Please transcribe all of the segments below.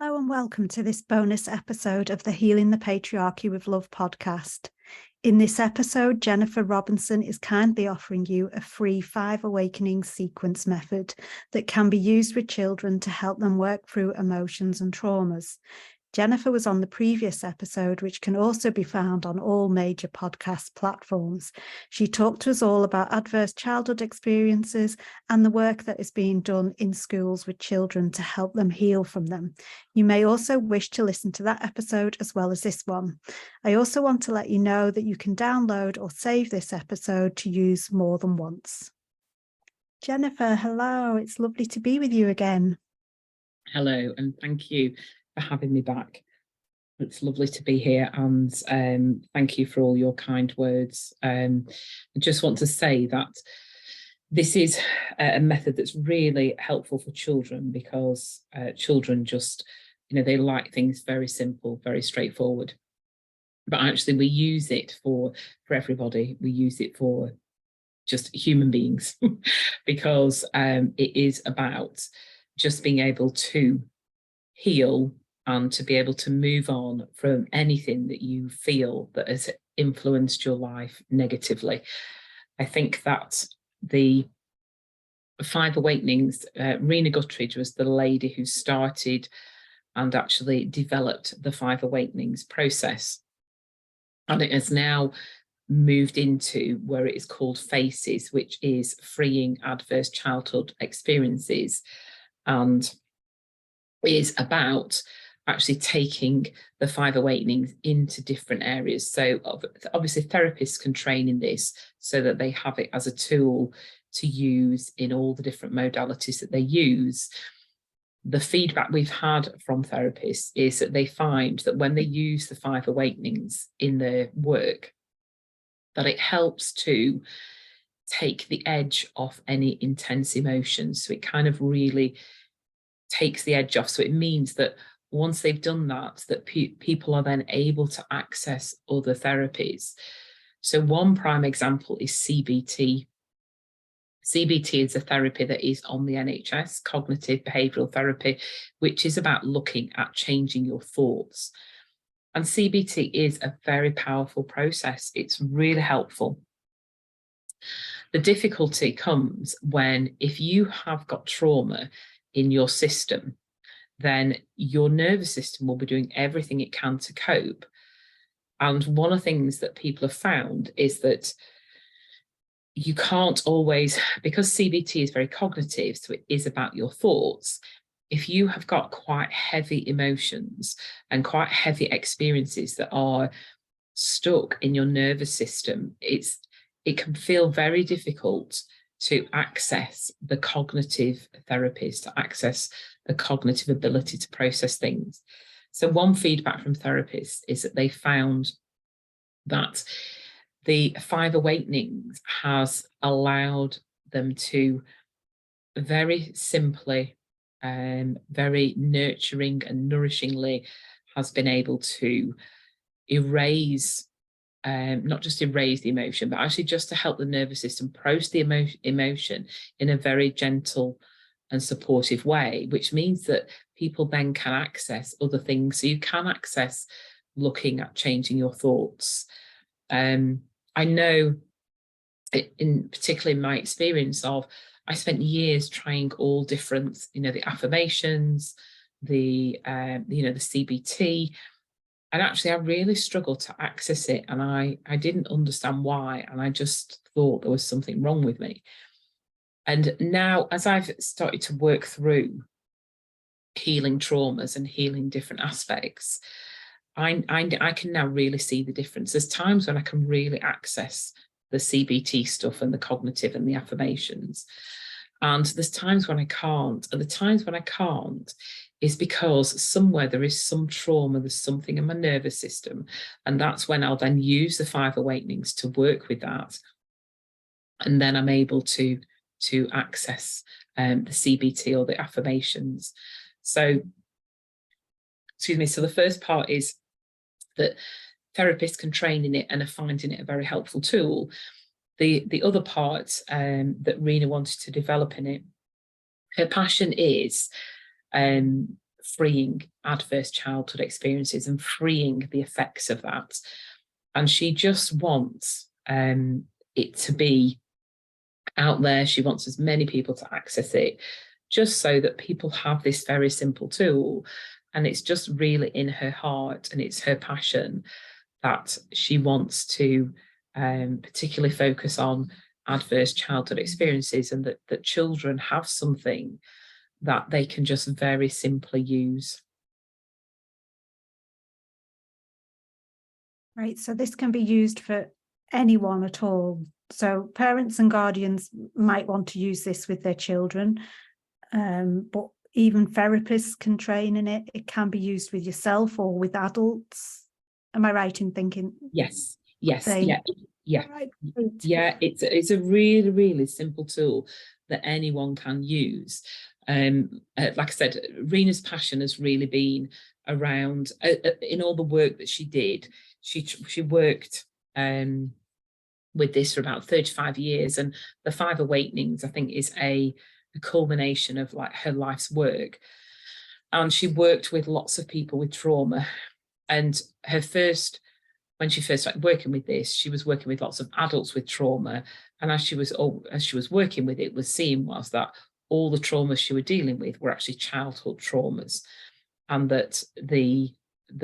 Hello and welcome to this bonus episode of the Healing the Patriarchy with Love podcast. In this episode, Jennifer Robinson is kindly offering you a free 5 awakening sequence method that can be used with children to help them work through emotions and traumas. Jennifer was on the previous episode, which can also be found on all major podcast platforms. She talked to us all about adverse childhood experiences and the work that is being done in schools with children to help them heal from them. You may also wish to listen to that episode as well as this one. I also want to let you know that you can download or save this episode to use more than once. Jennifer, hello. It's lovely to be with you again. Hello, and thank you for having me back. It's lovely to be here, and thank you for all your kind words. I just want to say that this is a method that's really helpful for children because children just, they like things very simple, very straightforward. But actually we use it for everybody. We use it for just human beings because it is about just being able to heal and to be able to move on from anything that you feel that has influenced your life negatively. I think that the 5 awakenings, Rena Guttridge was the lady who started and actually developed the 5 awakenings process. And it has now moved into where it is called FACES, which is freeing adverse childhood experiences, and is about actually taking the 5 awakenings into different areas. So obviously therapists can train in this so that they have it as a tool to use in all the different modalities that they use. The feedback we've had from therapists is that they find that when they use the 5 awakenings in their work, that it helps to take the edge off any intense emotions. So it kind of really takes the edge off. So it means that once they've done that, people are then able to access other therapies. So one prime example is CBT. CBT is a therapy that is on the NHS, cognitive behavioural therapy, which is about looking at changing your thoughts. And CBT is a very powerful process. It's really helpful. The difficulty comes when, if you have got trauma in your system, then your nervous system will be doing everything it can to cope. And one of the things that people have found is that you can't always, because CBT is very cognitive, so it is about your thoughts. If you have got quite heavy emotions and quite heavy experiences that are stuck in your nervous system, it can feel very difficult to access the cognitive therapies, to access the cognitive ability to process things. So one feedback from therapists is that they found that the 5 awakenings has allowed them to very simply, very nurturing and nourishingly, has been able to erase, not just erase the emotion, but actually just to help the nervous system process the emotion in a very gentle and supportive way, which means that people then can access other things. So you can access looking at changing your thoughts. I know, particularly in my experience of, I spent years trying all different, the affirmations, the CBT, and actually I really struggled to access it, and I didn't understand why, and I just thought there was something wrong with me. And now, as I've started to work through healing traumas and healing different aspects, I can now really see the difference. There's times when I can really access the CBT stuff and the cognitive and the affirmations, and there's times when I can't. And the times when I can't is because somewhere there is some trauma, there's something in my nervous system, and that's when I'll then use the 5 awakenings to work with that, and then I'm able to access the CBT or the affirmations. So, excuse me. So the first part is that therapists can train in it and are finding it a very helpful tool. The other part that Rena wanted to develop in it, her passion is freeing adverse childhood experiences and freeing the effects of that. And she just wants it to be out there. She wants as many people to access it, just so that people have this very simple tool. And it's just really in her heart, and it's her passion that she wants to particularly focus on adverse childhood experiences, and that children have something that they can just very simply use. Right, so this can be used for anyone at all. So parents and guardians might want to use this with their children, but even therapists can train in it. It can be used with yourself or with adults. Am I right in thinking? Yes, yeah. Right. Yeah, it's a really, really simple tool that anyone can use. Like I said, Rena's passion has really been around in all the work that she did. She worked with this for about 35 years, and the 5 Awakenings, I think, is a culmination of like her life's work. And she worked with lots of people with trauma. And when she first started working with this, she was working with lots of adults with trauma. And as she was working with it, was seeing was that all the traumas she was dealing with were actually childhood traumas, and that the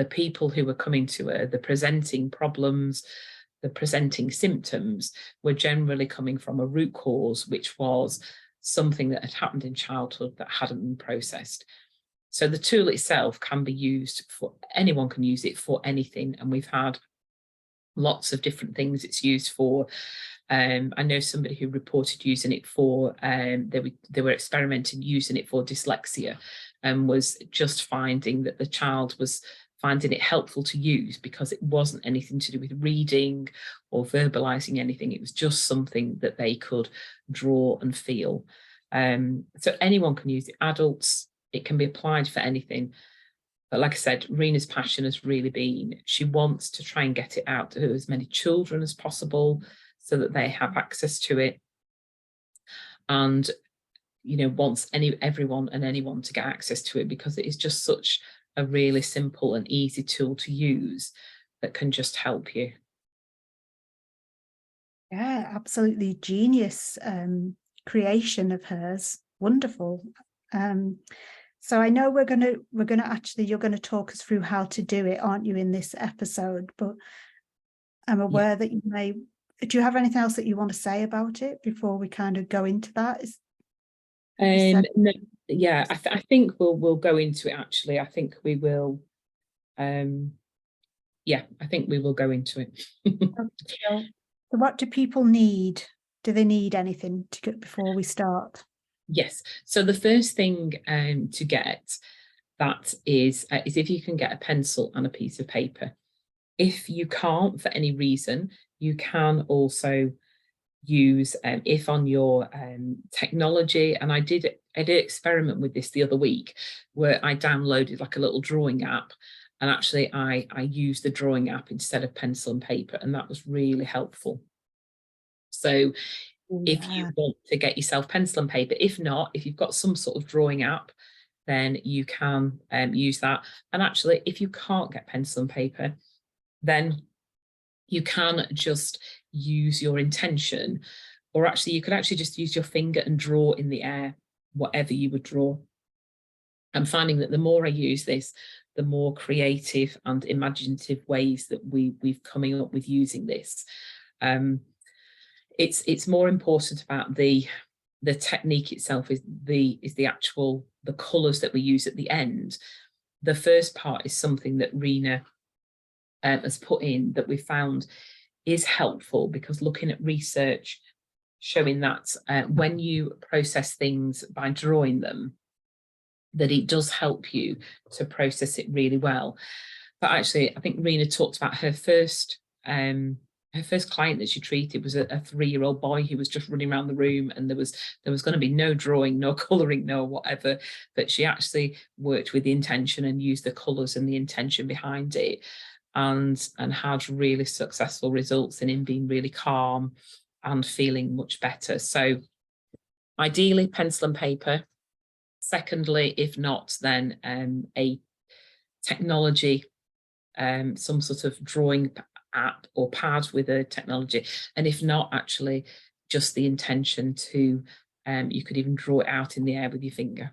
people who were coming to her, the presenting problems, the presenting symptoms, were generally coming from a root cause, which was something that had happened in childhood that hadn't been processed. So the tool itself can be used for, anyone can use it for anything. And we've had lots of different things it's used for. I know somebody who reported using it for, they were experimenting using it for dyslexia, and was just finding that the child was finding it helpful to use because it wasn't anything to do with reading or verbalizing anything. It was just something that they could draw and feel. So anyone can use it, adults, it can be applied for anything. But like I said, Rena's passion has really been, she wants to try and get it out to as many children as possible so that they have access to it. And, you know, wants everyone and anyone to get access to it, because it is just such a really simple and easy tool to use that can just help you. Yeah, absolutely genius creation of hers. Wonderful. So I know you're going to talk us through how to do it, aren't you, in this episode? But I'm aware that you may. Do you have anything else that you want to say about it before we kind of go into that? No, yeah, I think we'll go into it. Actually, I think we will. Yeah, I think we will go into it. So what do people need? Do they need anything to get before we start? Yes. So the first thing to get that is if you can get a pencil and a piece of paper. If you can't for any reason, you can also use if on your technology, and I did experiment with this the other week, where I downloaded like a little drawing app, and actually I used the drawing app instead of pencil and paper, and that was really helpful. So if you want to get yourself pencil and paper, if not, if you've got some sort of drawing app, then you can use that. And actually, if you can't get pencil and paper, then you can just use your intention, or actually you could actually just use your finger and draw in the air, whatever you would draw. I'm finding that the more I use this, the more creative and imaginative ways that we've coming up with using this. It's more important about the technique itself is the colours that we use at the end. The first part is something that Rena has put in that we found is helpful, because looking at research showing that when you process things by drawing them, that it does help you to process it really well. But actually, I think Rena talked about her first client that she treated was a 3-year-old boy who was just running around the room, and there was going to be no drawing, no colouring, no whatever, but she actually worked with the intention and used the colours and the intention behind it, and had really successful results in him being really calm and feeling much better. So ideally pencil and paper, Secondly, if not, then a technology, some sort of drawing app or pad with a technology. And if not, actually just the intention to, you could even draw it out in the air with your finger.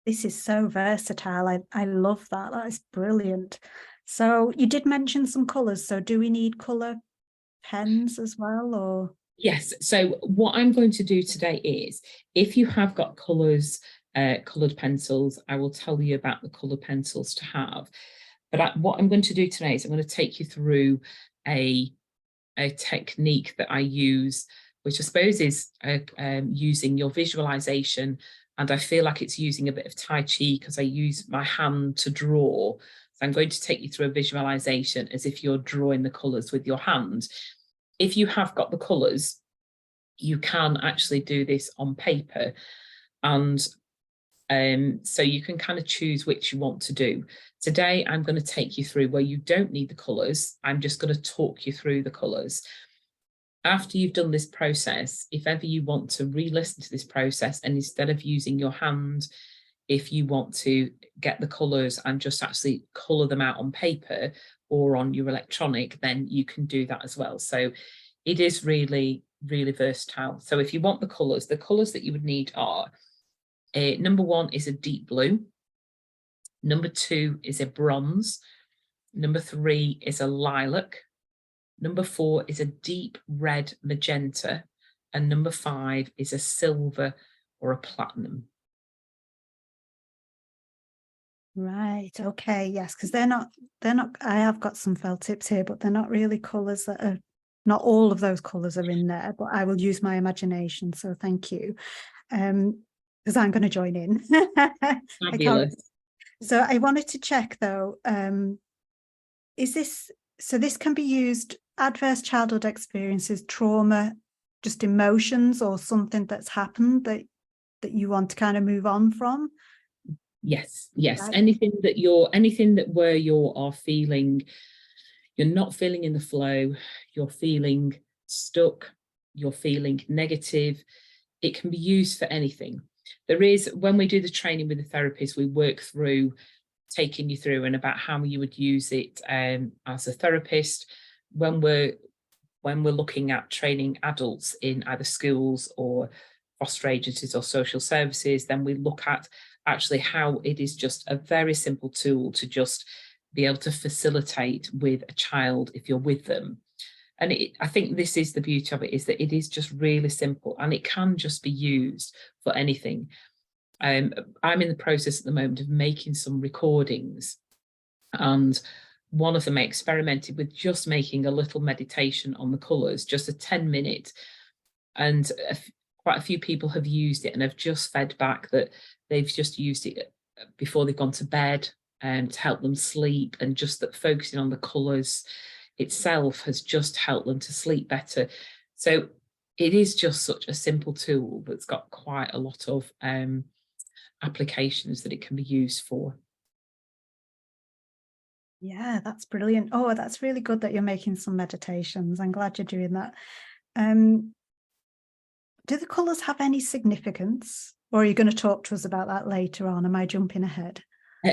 This is so versatile. I love that. That is brilliant. So you did mention some colours. So do we need colour pens as well, or? Yes. So what I'm going to do today is, if you have got colours, coloured pencils, I will tell you about the colour pencils to have. But what I'm going to do today is I'm going to take you through a technique that I use, which I suppose is using your visualization. And I feel like it's using a bit of Tai Chi because I use my hand to draw. So I'm going to take you through a visualization as if you're drawing the colours with your hand. If you have got the colours, you can actually do this on paper. And so you can kind of choose which you want to do. Today, I'm going to take you through where you don't need the colours. I'm just going to talk you through the colours. After you've done this process, if ever you want to re-listen to this process, and instead of using your hand, if you want to get the colours and just actually colour them out on paper or on your electronic, then you can do that as well. So it is really, really versatile. So if you want the colours that you would need are, number 1 is a deep blue. Number 2 is a bronze. Number 3 is a lilac. Number 4 is a deep red magenta. And number 5 is a silver or a platinum. Right. Okay. Yes, because they're not, I have got some felt tips here, but they're not really colours that are, not all of those colours are in there, but I will use my imagination. So thank you. Because I'm going to join in. Fabulous. So I wanted to check though, is this, so this can be used, adverse childhood experiences, trauma, just emotions or something that's happened that you want to kind of move on from? Yes, yes. Right. Anything that where you are feeling, you're not feeling in the flow, you're feeling stuck, you're feeling negative, it can be used for anything. There is, when we do the training with the therapist, we work through taking you through and about how you would use it as a therapist. When we're looking at training adults in either schools or foster agencies or social services, then we look at actually how it is just a very simple tool to just be able to facilitate with a child if you're with them. And I think this is the beauty of it, is that it is just really simple and it can just be used for anything. I'm in the process at the moment of making some recordings, and one of them I experimented with just making a little meditation on the colours, just a 10-minute, and quite a few people have used it and have just fed back that they've just used it before they've gone to bed to help them sleep, and just that focusing on the colours itself has just helped them to sleep better. So it is just such a simple tool that's got quite a lot of applications that it can be used for. Yeah, that's brilliant. Oh, that's really good that you're making some meditations. I'm glad you're doing that. Do the colours have any significance? Or are you going to talk to us about that later on? Am I jumping ahead?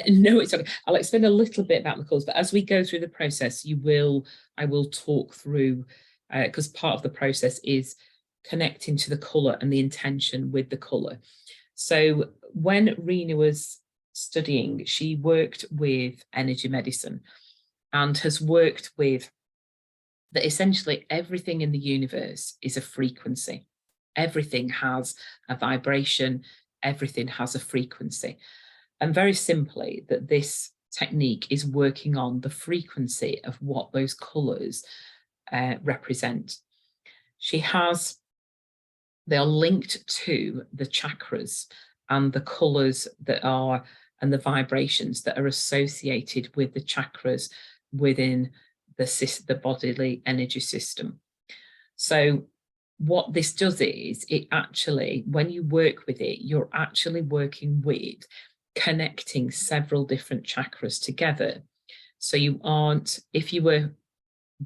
No, it's okay. I'll explain a little bit about the colours, but as we go through the process, I will talk through, because part of the process is connecting to the colour and the intention with the colour. So when Rena was studying, she worked with energy medicine and has worked with that essentially everything in the universe is a frequency. Everything has a vibration, everything has a frequency. And very simply, that this technique is working on the frequency of what those colours represent. They are linked to the chakras and the colours that are, and the vibrations that are associated with the chakras within the bodily energy system. So what this does is, it actually, when you work with it, you're actually working with connecting several different chakras together. So you aren't, if you were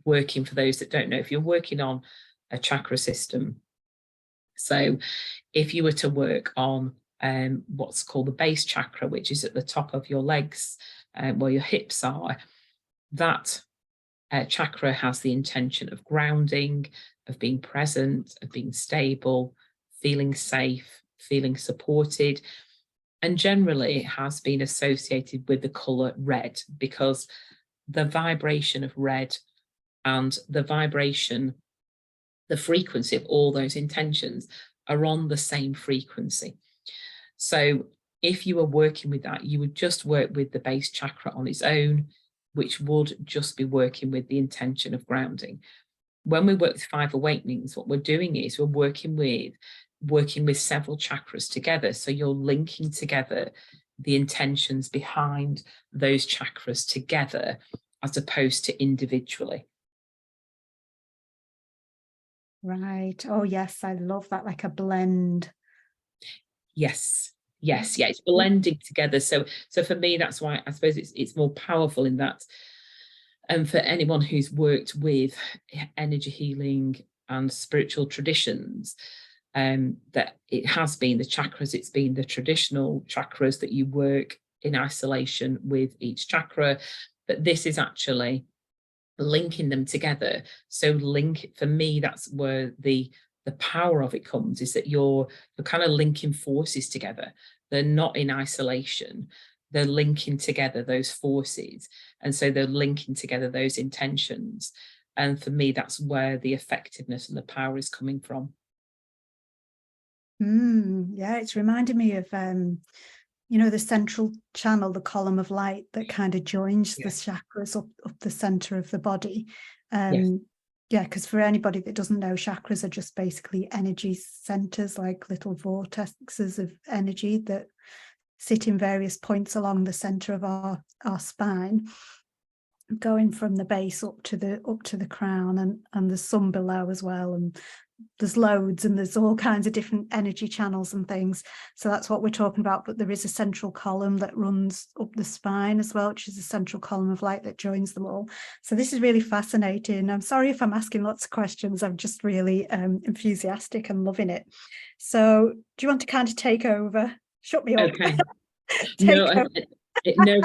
working, for those that don't know, if you're working on a chakra system, So if you were to work on what's called the base chakra, which is at the top of your legs, where your hips are, that chakra has the intention of grounding, of being present, of being stable, feeling safe, feeling supported. And generally it has been associated with the colour red, because the vibration of red and the vibration, the frequency of all those intentions are on the same frequency. So if you were working with that, you would just work with the base chakra on its own, which would just be working with the intention of grounding. When we work with 5 awakenings, what we're doing is we're working with several chakras together. So you're linking together the intentions behind those chakras together, as opposed to individually. Right. Oh, yes. I love that. Like a blend. Yes. Yes. Yeah. It's blending together. So for me, that's why I suppose it's more powerful in that. And for anyone who's worked with energy healing and spiritual traditions, that it has been the chakras, it's been the traditional chakras that you work in isolation with each chakra, but this is actually linking them together. So for me, that's where the power of it comes, is that you're kind of linking forces together. They're not in isolation, they're linking together those forces, and so they're linking together those intentions. And for me, that's where the effectiveness and the power is coming from. Yeah, it's reminding me of the central channel, the column of light that kind of joins the chakras up the center of the body. Yeah, because for anybody that doesn't know, chakras are just basically energy centers, like little vortexes of energy that sit in various points along the center of our spine, going from the base up to the crown, and there's some below as well, and there's loads, and there's all kinds of different energy channels and things. So that's what we're talking about. But there is a central column that runs up the spine as well, which is a central column of light that joins them all. So this is really fascinating. I'm sorry if I'm asking lots of questions. I'm just really enthusiastic and loving it. So do you want to kind of take over? Shut me up. Okay. No,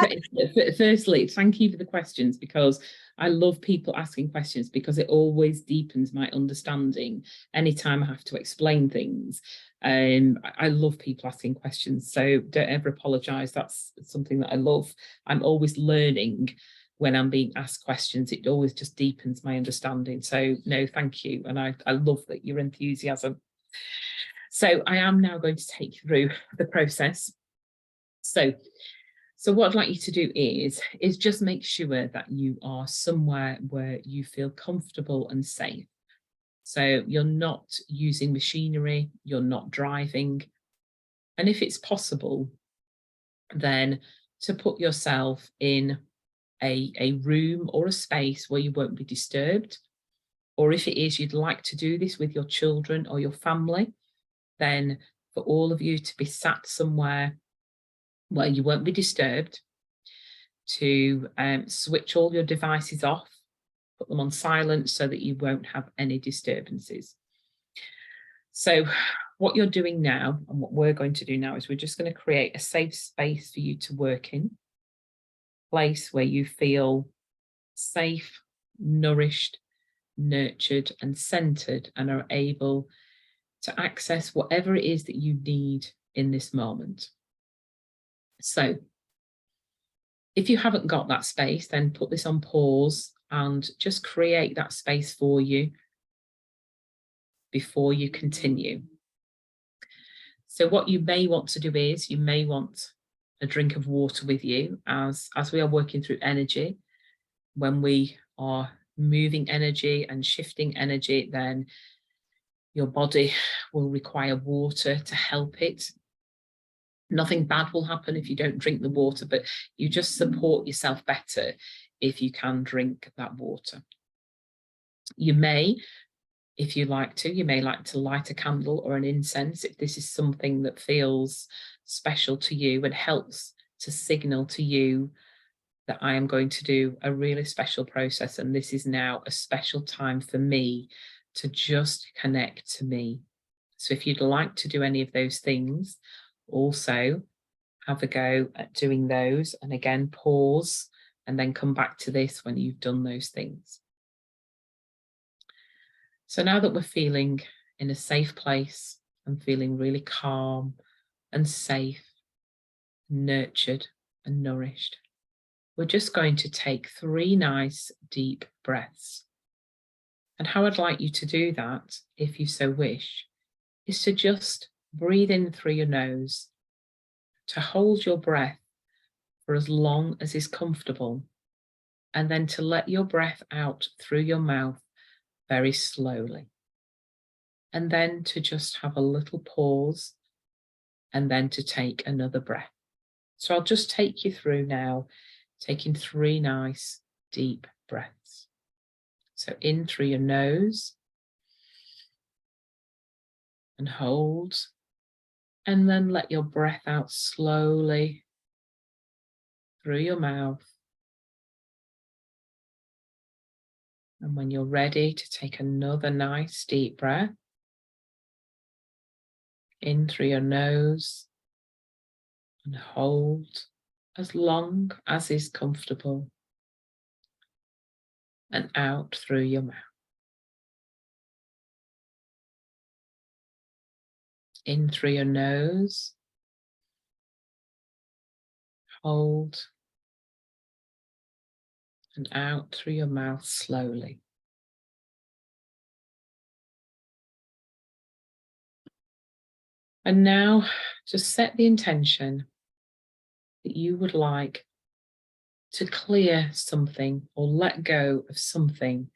firstly, thank you for the questions, because I love people asking questions, because it always deepens my understanding anytime I have to explain things. I love people asking questions, so don't ever apologize. That's something that I love. I'm always learning when I'm being asked questions. It always just deepens my understanding. So no, thank you. And I love that your enthusiasm. So I am now going to take you through the process. So what I'd like you to do is just make sure that you are somewhere where you feel comfortable and safe. So you're not using machinery, you're not driving. And if it's possible, then to put yourself in a room or a space where you won't be disturbed. Or if it is you'd like to do this with your children or your family, then for all of you to be sat somewhere where you won't be disturbed, to switch all your devices off, put them on silent so that you won't have any disturbances. So what you're doing now, and what we're going to do now, is we're just going to create a safe space for you to work in, a place where you feel safe, nourished, nurtured and centered, and are able to access whatever it is that you need in this moment. So if you haven't got that space, then put this on pause and just create that space for you before you continue. So what you may want to do is you may want a drink of water with you, as we are working through energy. When we are moving energy and shifting energy, then your body will require water to help it. Nothing bad will happen if you don't drink the water, but you just support yourself better if you can drink that water. You may, if you like to, light a candle or an incense if this is something that feels special to you and helps to signal to you that I am going to do a really special process, and this is now a special time for me to just connect to me. So if you'd like to do any of those things, also have a go at doing those. And again, pause and then come back to this when you've done those things. So now that we're feeling in a safe place and feeling really calm and safe, nurtured and nourished, we're just going to take 3 nice deep breaths. And how I'd like you to do that, if you so wish, is to just breathe in through your nose, to hold your breath for as long as is comfortable, and then to let your breath out through your mouth very slowly. And then to just have a little pause, and then to take another breath. So I'll just take you through now, taking 3 nice deep breaths. So in through your nose, and hold, and then let your breath out slowly through your mouth. And when you're ready to take another nice deep breath, in through your nose, and hold as long as is comfortable, and out through your mouth. In through your nose, hold, and out through your mouth slowly. And now just set the intention that you would like to clear something or let go of something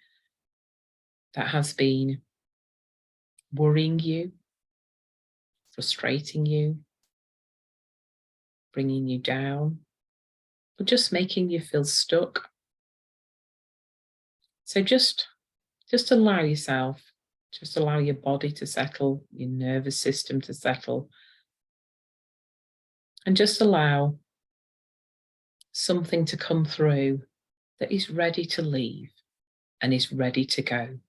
that has been worrying you, frustrating you, bringing you down, or just making you feel stuck. So just allow yourself, just allow your body to settle, your nervous system to settle, and just allow something to come through that is ready to leave and is ready to go.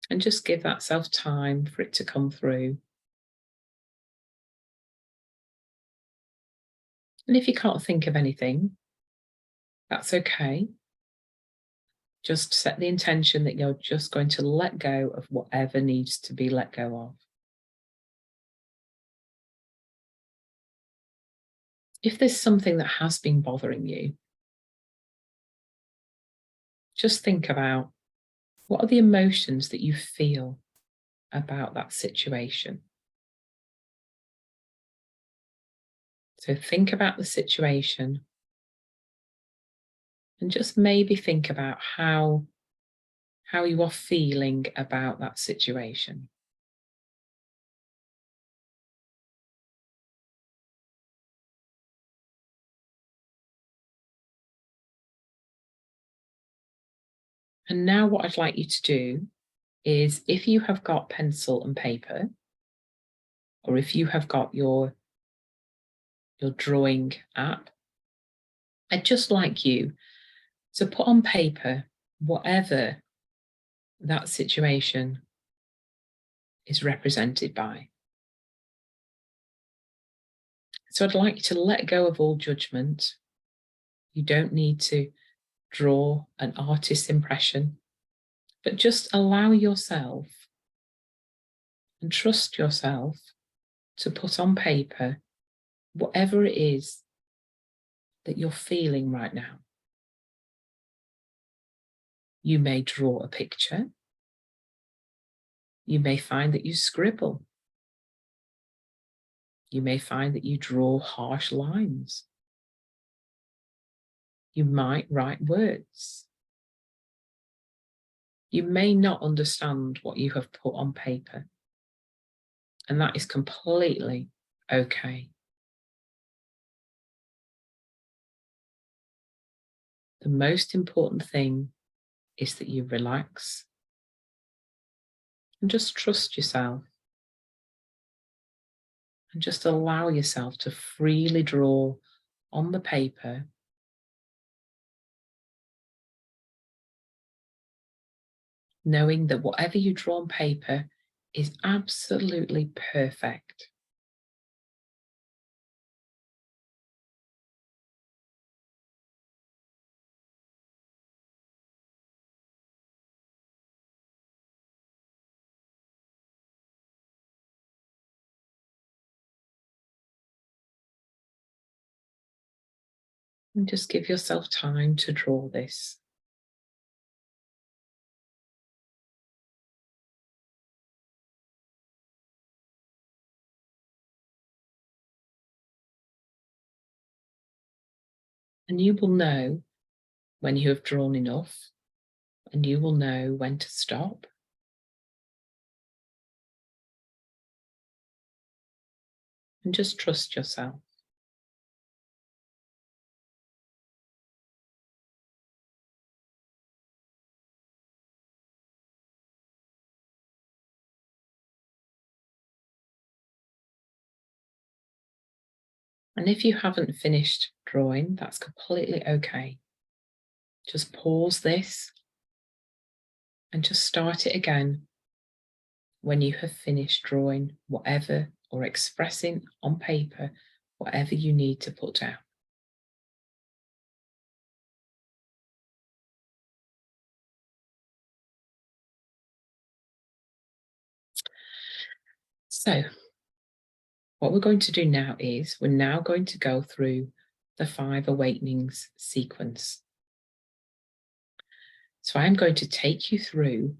And just give that self time for it to come through. And if you can't think of anything, that's okay. Just set the intention that you're just going to let go of whatever needs to be let go of. If there's something that has been bothering you, just think about what are the emotions that you feel about that situation. So think about the situation and just maybe think about how you are feeling about that situation. And now what I'd like you to do is, if you have got pencil and paper, or if you have got your drawing app, I'd just like you to put on paper whatever that situation is represented by. So I'd like you to let go of all judgment. You don't need to draw an artist's impression, but just allow yourself and trust yourself to put on paper whatever it is that you're feeling right now. You may draw a picture. You may find that you scribble. You may find that you draw harsh lines. You might write words. You may not understand what you have put on paper, and that is completely okay. The most important thing is that you relax and just trust yourself and just allow yourself to freely draw on the paper knowing that whatever you draw on paper is absolutely perfect. And just give yourself time to draw this. And you will know when you have drawn enough, and you will know when to stop. And just trust yourself. And if you haven't finished drawing, that's completely okay. Just pause this and just start it again when you have finished drawing whatever or expressing on paper whatever you need to put down. So what we're going to do now is we're now going to go through the 5 awakenings sequence. So I'm going to take you through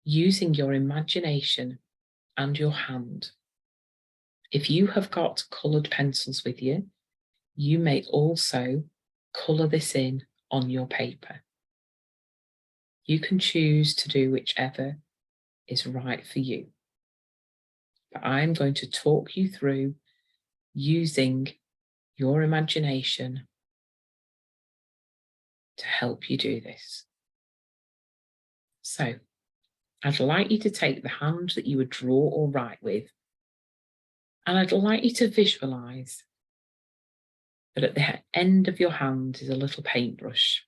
using your imagination and your hand. If you have got coloured pencils with you, you may also colour this in on your paper. You can choose to do whichever is right for you. But I'm going to talk you through using your imagination to help you do this. So I'd like you to take the hand that you would draw or write with, and I'd like you to visualise that at the end of your hand is a little paintbrush.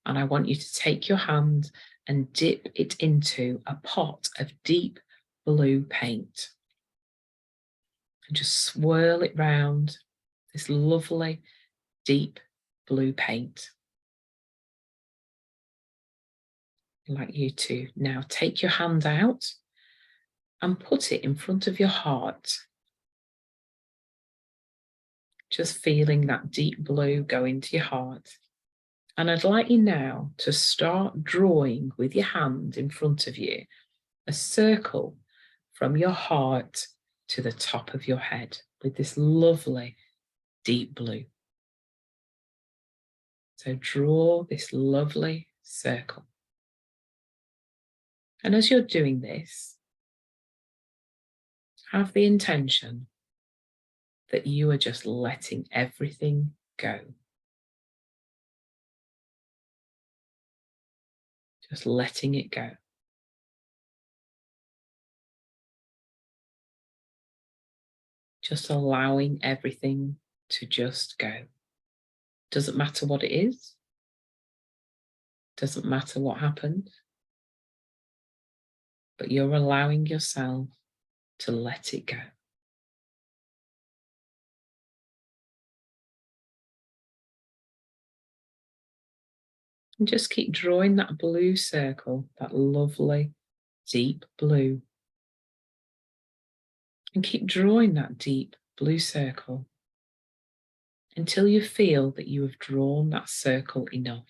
And I want you to take your hand and dip it into a pot of deep blue paint. And just swirl it round this lovely deep blue paint. I'd like you to now take your hand out and put it in front of your heart. Just feeling that deep blue go into your heart. And I'd like you now to start drawing with your hand in front of you a circle from your heart to the top of your head with this lovely deep blue. So draw this lovely circle. And as you're doing this, have the intention that you are just letting everything go. Just letting it go. Just allowing everything to just go. Doesn't matter what it is. Doesn't matter what happened. But you're allowing yourself to let it go. And just keep drawing that blue circle, that lovely deep blue. And keep drawing that deep blue circle until you feel that you have drawn that circle enough.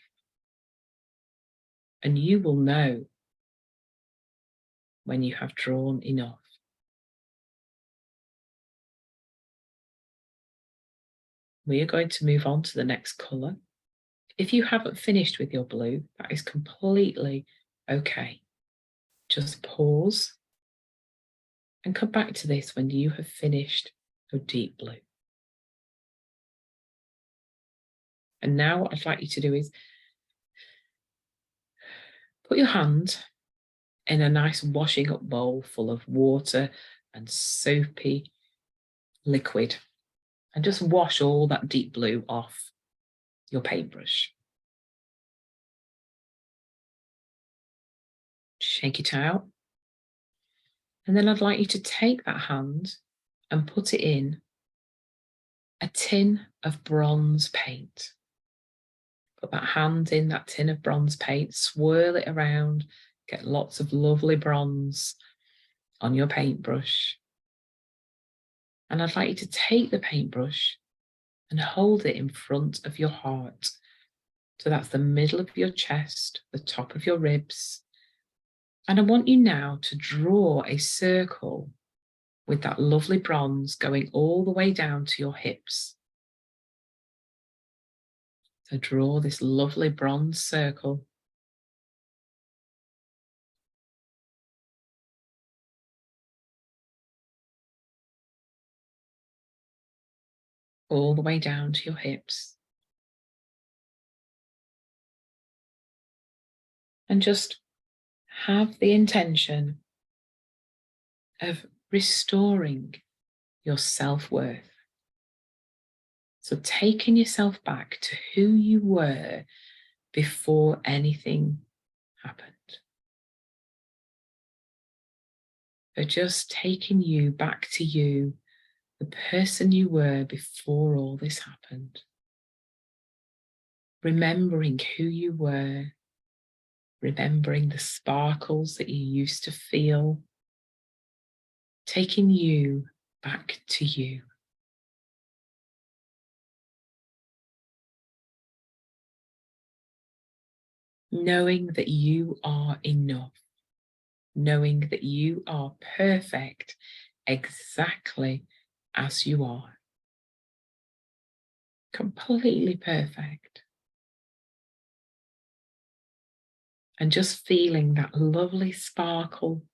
And you will know when you have drawn enough. We are going to move on to the next colour. If you haven't finished with your blue, that is completely okay. Just pause and come back to this when you have finished your deep blue. And now what I'd like you to do is put your hand in a nice washing up bowl full of water and soapy liquid and just wash all that deep blue off your paintbrush. Shake it out. And then I'd like you to take that hand and put it in a tin of bronze paint. Put that hand in that tin of bronze paint, swirl it around, get lots of lovely bronze on your paintbrush. And I'd like you to take the paintbrush and hold it in front of your heart. So that's the middle of your chest, the top of your ribs. And I want you now to draw a circle with that lovely bronze going all the way down to your hips. So draw this lovely bronze circle. All the way down to your hips. And just have the intention of restoring your self-worth. So taking yourself back to who you were before anything happened. So just taking you back to you, the person you were before all this happened. Remembering who you were, remembering the sparkles that you used to feel, taking you back to you. Knowing that you are enough, knowing that you are perfect exactly as you are. Completely perfect. And just feeling that lovely sparkle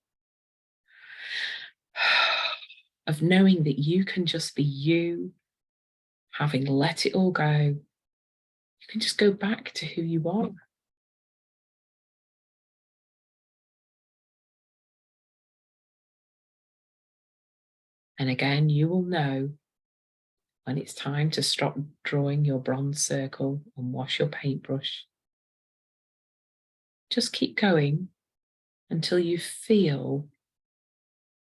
of knowing that you can just be you, having let it all go. You can just go back to who you are. And again, you will know when it's time to stop drawing your bronze circle and wash your paintbrush. Just keep going until you feel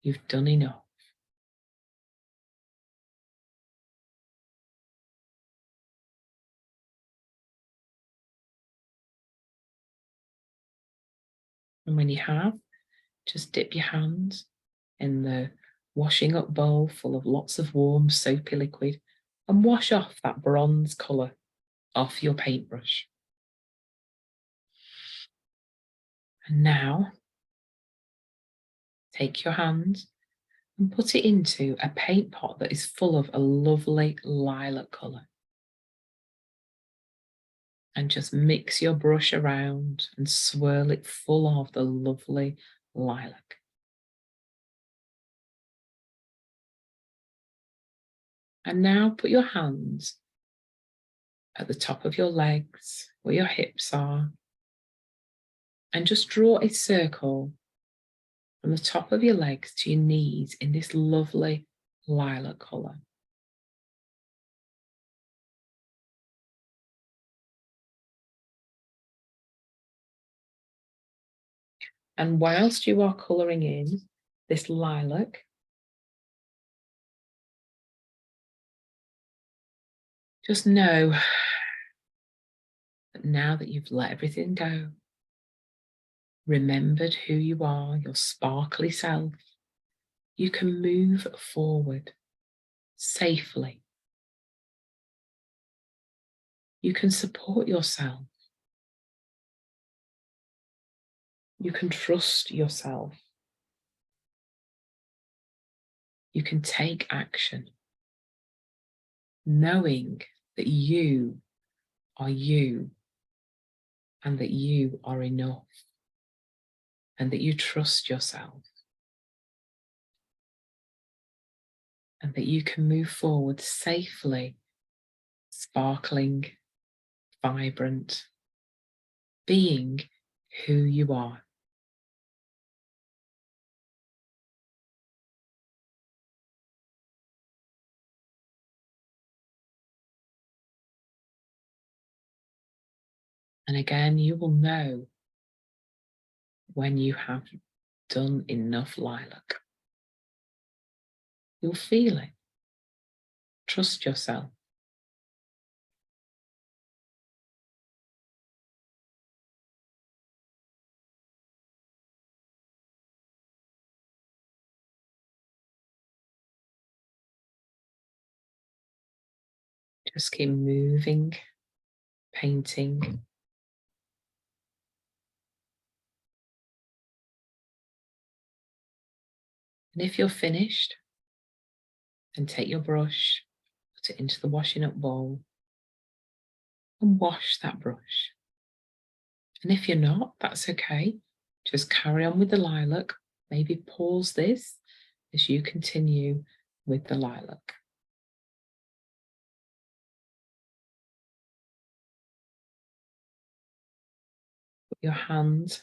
you've done enough. And when you have, just dip your hands in the washing up bowl full of lots of warm soapy liquid and wash off that bronze colour off your paintbrush. And now take your hand and put it into a paint pot that is full of a lovely lilac colour. And just mix your brush around and swirl it full of the lovely lilac. And now put your hands at the top of your legs, where your hips are, and just draw a circle from the top of your legs to your knees in this lovely lilac colour. And whilst you are colouring in this lilac, just know that now that you've let everything go, remembered who you are, your sparkly self, you can move forward safely. You can support yourself. You can trust yourself. You can take action, knowing that you are you and that you are enough and that you trust yourself and that you can move forward safely, sparkling, vibrant, being who you are. And again, you will know when you have done enough lilac. You'll feel it. Trust yourself. Just keep moving, painting. And if you're finished, then take your brush, put it into the washing up bowl and wash that brush. And if you're not, that's okay. Just carry on with the lilac. Maybe pause this as you continue with the lilac. Put your hand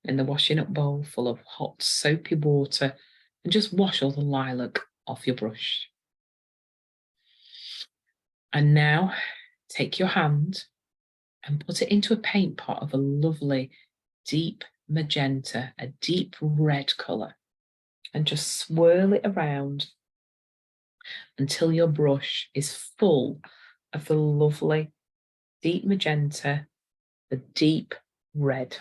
in the washing up bowl full of hot soapy water and just wash all the lilac off your brush. And now take your hand and put it into a paint pot of a lovely deep magenta, a deep red colour, and just swirl it around until your brush is full of the lovely deep magenta, the deep red.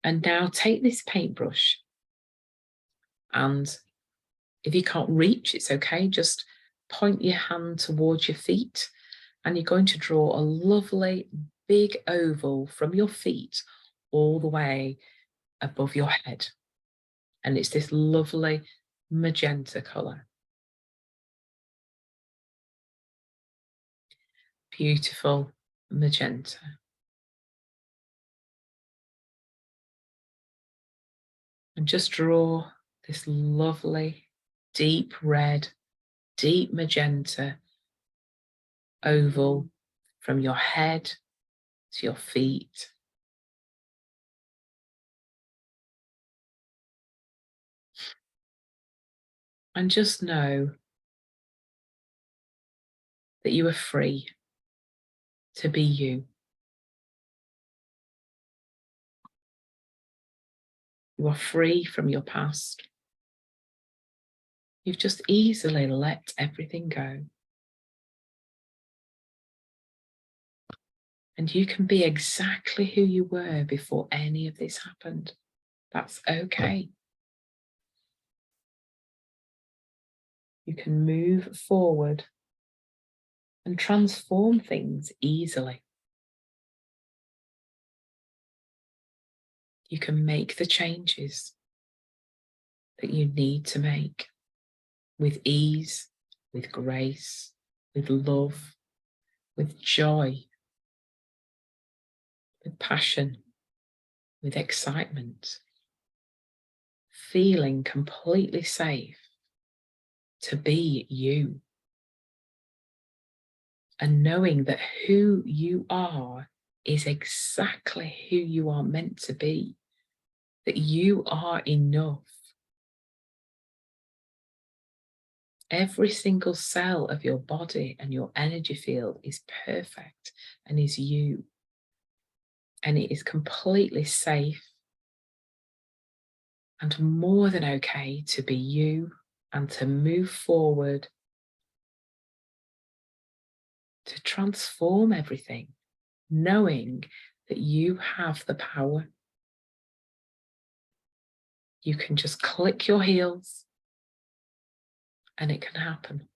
And now take this paintbrush, and if you can't reach, it's okay, just point your hand towards your feet, and you're going to draw a lovely big oval from your feet all the way above your head. And it's this lovely magenta colour. Beautiful magenta. And just draw this lovely deep red, deep magenta oval from your head to your feet. And just know that you are free to be you. You are free from your past. You've just easily let everything go. And you can be exactly who you were before any of this happened. That's okay. You can move forward and transform things easily. You can make the changes that you need to make with ease, with grace, with love, with joy, with passion, with excitement, feeling completely safe to be you, and knowing that who you are is exactly who you are meant to be, that you are enough. Every single cell of your body and your energy field is perfect and is you. And it is completely safe and more than okay to be you and to move forward, to transform everything, knowing that you have the power. You can just click your heels and it can happen.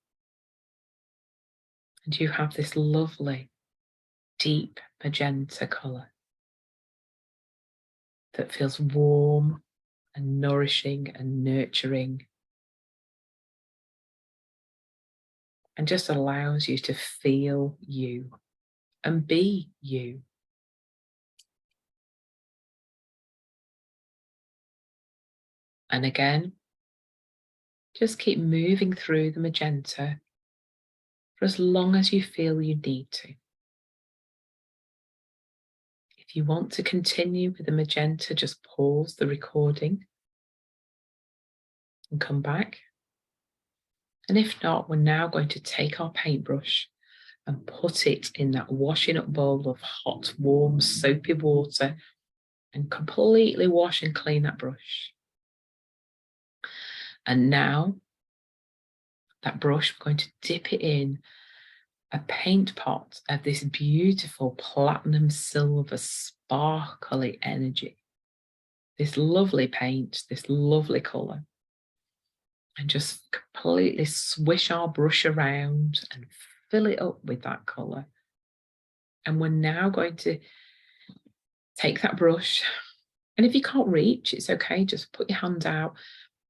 And you have this lovely, deep magenta colour that feels warm and nourishing and nurturing, and just allows you to feel you and be you. And again, just keep moving through the magenta for as long as you feel you need to. If you want to continue with the magenta, just pause the recording and come back. And if not, we're now going to take our paintbrush and put it in that washing up bowl of hot, warm, soapy water and completely wash and clean that brush. And now that brush, I'm going to dip it in a paint pot of this beautiful platinum silver sparkly energy. This lovely paint, this lovely colour. And just completely swish our brush around and fill it up with that colour. And we're now going to take that brush, and if you can't reach, it's okay, just put your hand out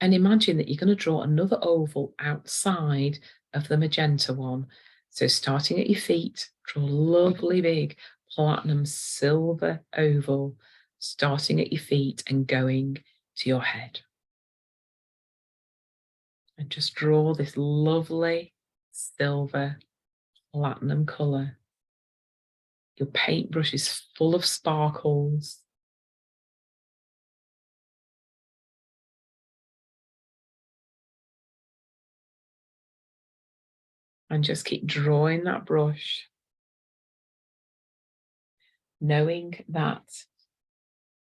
and imagine that you're going to draw another oval outside of the magenta one. So starting at your feet, draw a lovely big platinum silver oval, starting at your feet and going to your head. And just draw this lovely silver platinum colour. Your paintbrush is full of sparkles. And just keep drawing that brush, knowing that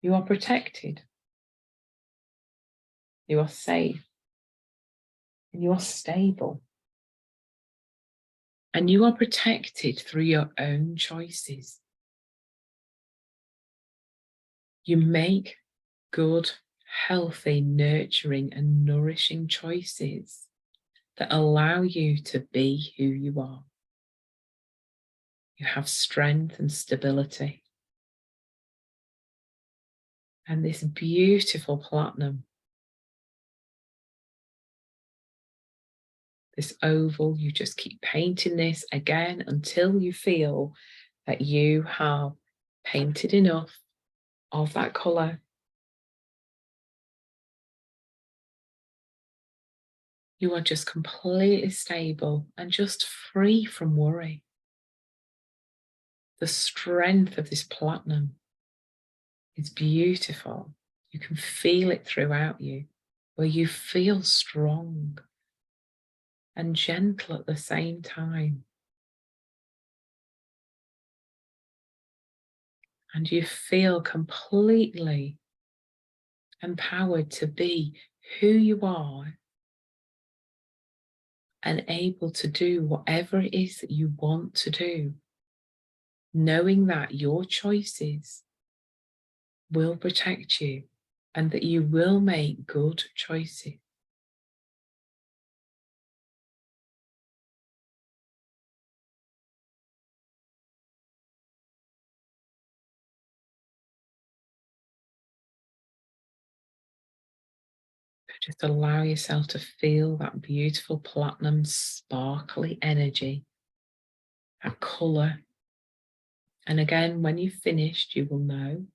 you are protected, you are safe, and you are stable. And you are protected through your own choices. You make good, healthy, nurturing, and nourishing choices that allow you to be who you are. You have strength and stability. And this beautiful platinum, this oval, you just keep painting this again until you feel that you have painted enough of that colour. You are just completely stable and just free from worry. The strength of this platinum is beautiful. You can feel it throughout you, where you feel strong and gentle at the same time. And you feel completely empowered to be who you are and able to do whatever it is that you want to do, knowing that your choices will protect you and that you will make good choices. Just allow yourself to feel that beautiful platinum sparkly energy, that colour. And again, when you've finished, you will know.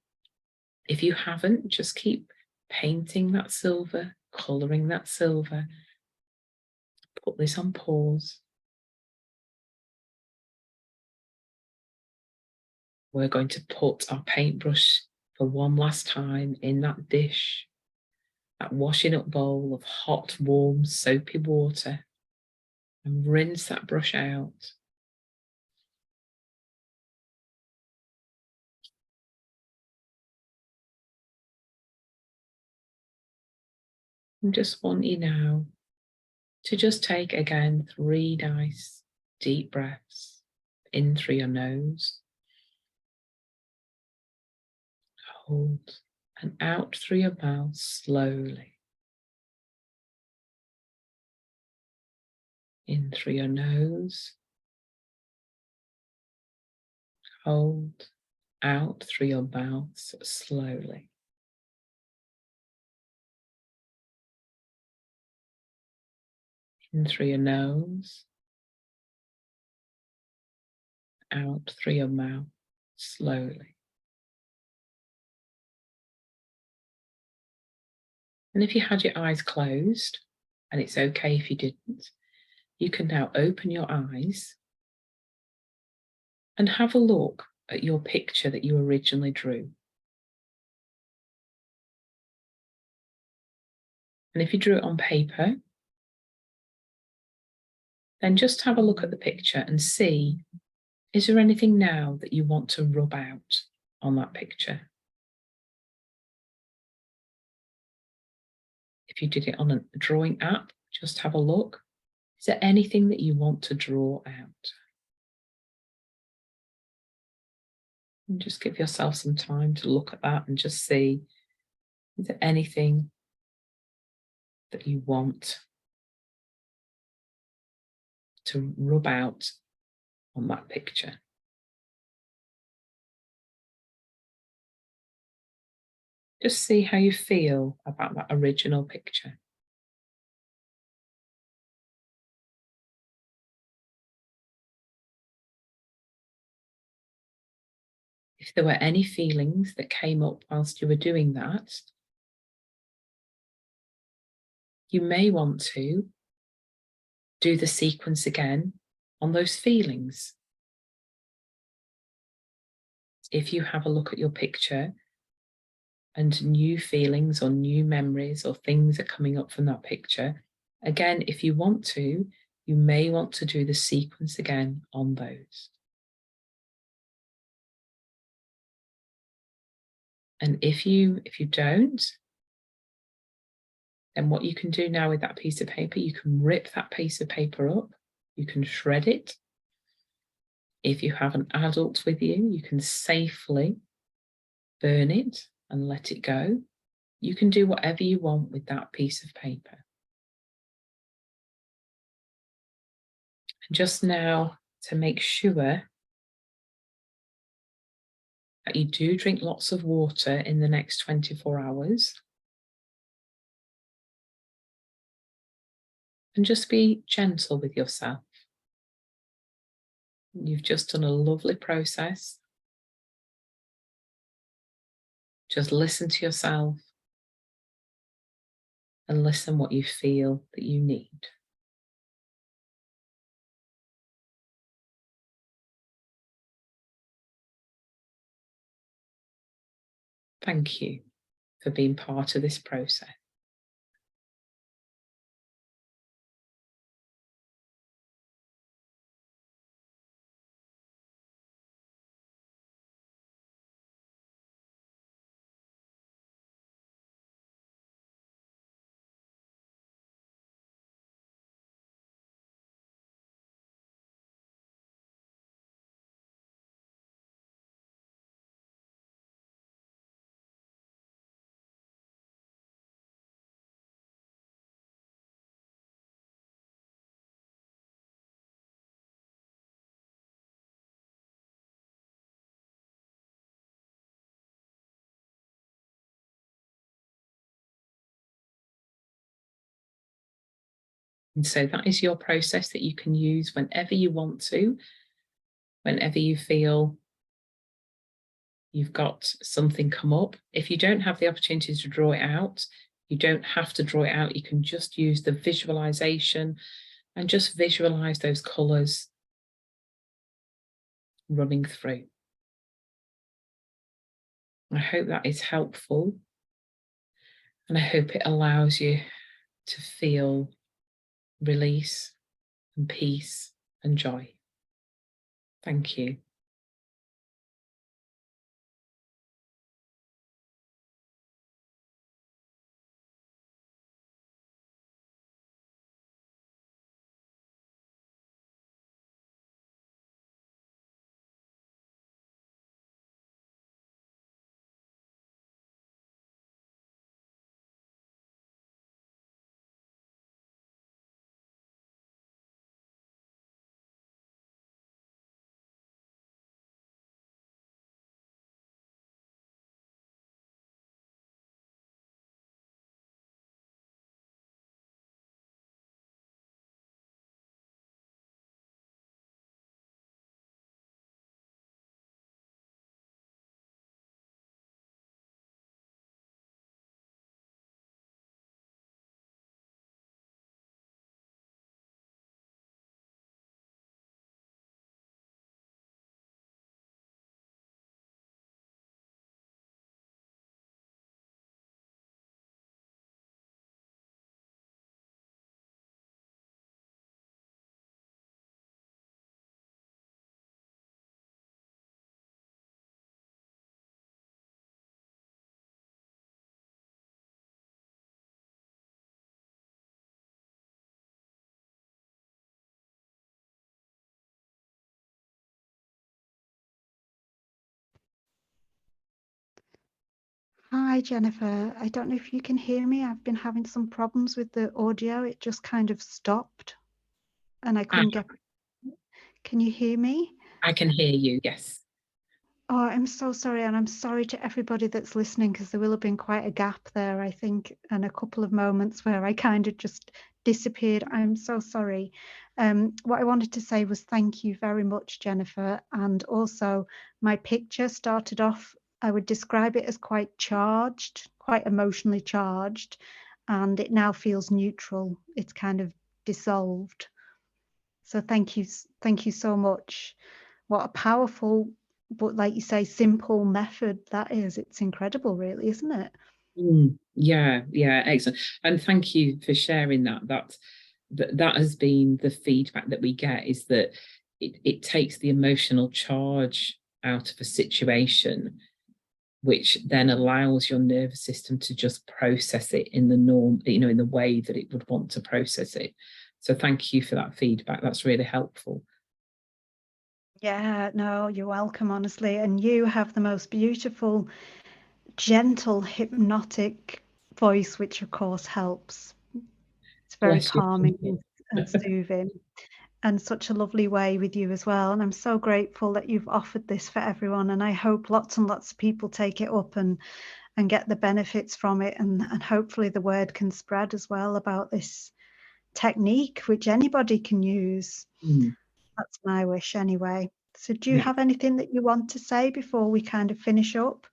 If you haven't, just keep painting that silver, colouring that silver. Put this on pause. We're going to put our paintbrush for one last time in that dish, that washing up bowl of hot, warm, soapy water, and rinse that brush out. I just want you now to just take again 3 nice deep breaths in through your nose, hold, and out through your mouth slowly. In through your nose, hold, out through your mouth slowly. In through your nose, out through your mouth slowly. And if you had your eyes closed, and it's okay if you didn't, you can now open your eyes and have a look at your picture that you originally drew. And if you drew it on paper, then just have a look at the picture and see, is there anything now that you want to rub out on that picture? If you did it on a drawing app, just have a look. Is there anything that you want to draw out? And just give yourself some time to look at that and just see, is there anything that you want to rub out on that picture? Just see how you feel about that original picture. If there were any feelings that came up whilst you were doing that, you may want to do the sequence again on those feelings. If you have a look at your picture and new feelings or new memories or things are coming up from that picture, again, if you want to, you may want to do the sequence again on those. And if you don't, then what you can do now with that piece of paper, you can rip that piece of paper up, you can shred it. If you have an adult with you, you can safely burn it and let it go. You can do whatever you want with that piece of paper. And just now, to make sure that you do drink lots of water in the next 24 hours. And just be gentle with yourself. You've just done a lovely process. Just listen to yourself and listen what you feel that you need. Thank you for being part of this process. And so that is your process that you can use whenever you want to, whenever you feel you've got something come up. If you don't have the opportunity to draw it out, you don't have to draw it out. You can just use the visualization and just visualize those colours running through. I hope that is helpful, and I hope it allows you to feel release and peace and joy. Thank you. Hi, Jennifer. I don't know if you can hear me. I've been having some problems with the audio. It just kind of stopped and I Ah, couldn't get. Can you hear me? I can hear you, yes. Oh, I'm so sorry. And I'm sorry to everybody that's listening because there will have been quite a gap there, I think, and a couple of moments where I kind of just disappeared. I'm so sorry. What I wanted to say was thank you very much, Jennifer. And also, my picture started off, I would describe it as quite charged, quite emotionally charged, and it now feels neutral. It's kind of dissolved. So thank you so much. What a powerful, but like you say, simple method that is. It's incredible, really, isn't it? Yeah, excellent. And thank you for sharing that. That has been the feedback that we get, is that it takes the emotional charge out of a situation, which then allows your nervous system to just process it in the norm, in the way that it would want to process it. So thank you for that feedback. That's really helpful. Yeah, no, you're welcome, honestly. And you have the most beautiful, gentle, hypnotic voice, which of course helps. It's very Bless you. calming and soothing, and such a lovely way with you as well. And I'm so grateful that you've offered this for everyone. And I hope lots and lots of people take it up and get the benefits from it. And hopefully the word can spread as well about this technique, which anybody can use. Mm. That's my wish anyway. So do you Yeah. have anything that you want to say before we kind of finish up?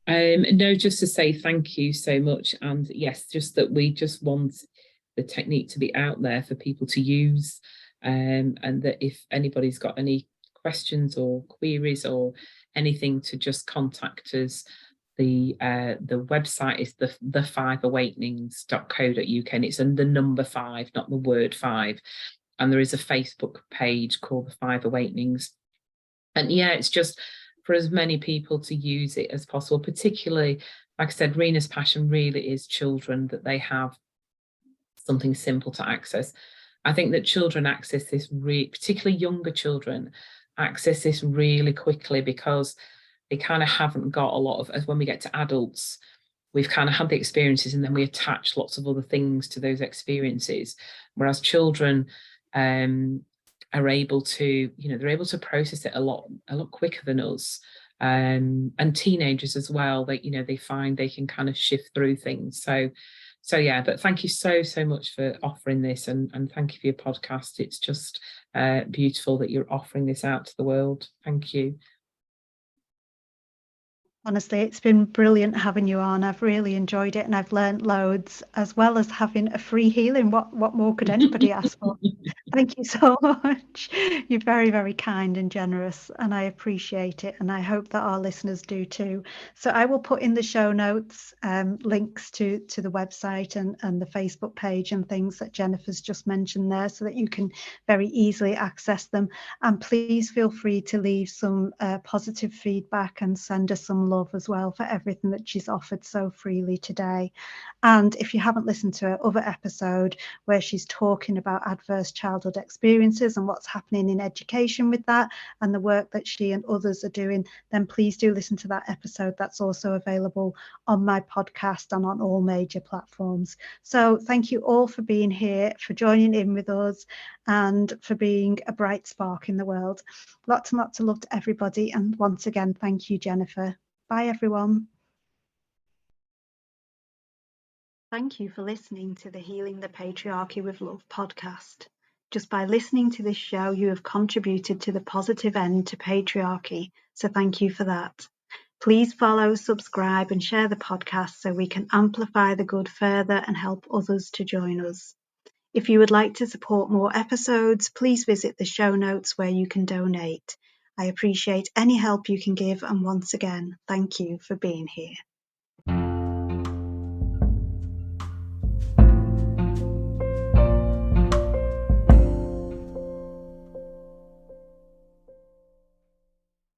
No, just to say thank you so much. And yes, just that we just want the technique to be out there for people to use. And that if anybody's got any questions or queries or anything, to just contact us. The website is the 5awakenings.co.uk, and it's in the number 5, not the word 5. And there is a Facebook page called the 5 Awakenings. And yeah, it's just for as many people to use it as possible, particularly, like I said, Rena's passion really is children, that they have something simple to access. I think that children access this, particularly younger children, access this really quickly because they kind of haven't got a lot of, as when we get to adults, we've kind of had the experiences and then we attach lots of other things to those experiences. Whereas children are able to, they're able to process it a lot quicker than us. And teenagers as well, they find they can kind of shift through things. So yeah, but thank you so much for offering this, and thank you for your podcast. It's just beautiful that you're offering this out to the world. Thank you. Honestly, it's been brilliant having you on. I've really enjoyed it and I've learned loads, as well as having a free healing. What more could anybody ask for? Thank you so much. You're very, very kind and generous, and I appreciate it. And I hope that our listeners do too. So I will put in the show notes links to the website and the Facebook page and things that Jennifer's just mentioned there, so that you can very easily access them. And please feel free to leave some positive feedback and send us some love as well for everything that she's offered so freely today. And if you haven't listened to her other episode where she's talking about adverse childhood experiences and what's happening in education with that and the work that she and others are doing, then please do listen to that episode. That's also available on my podcast and on all major platforms. So thank you all for being here, for joining in with us, and for being a bright spark in the world. Lots and lots of love to everybody. And once again, thank you, Jennifer. Bye, everyone. Thank you for listening to the Healing the Patriarchy with Love podcast. Just by listening to this show, you have contributed to the positive end to patriarchy. So thank you for that. Please follow, subscribe, and share the podcast so we can amplify the good further and help others to join us. If you would like to support more episodes, please visit the show notes where you can donate. I appreciate any help you can give, and once again, thank you for being here.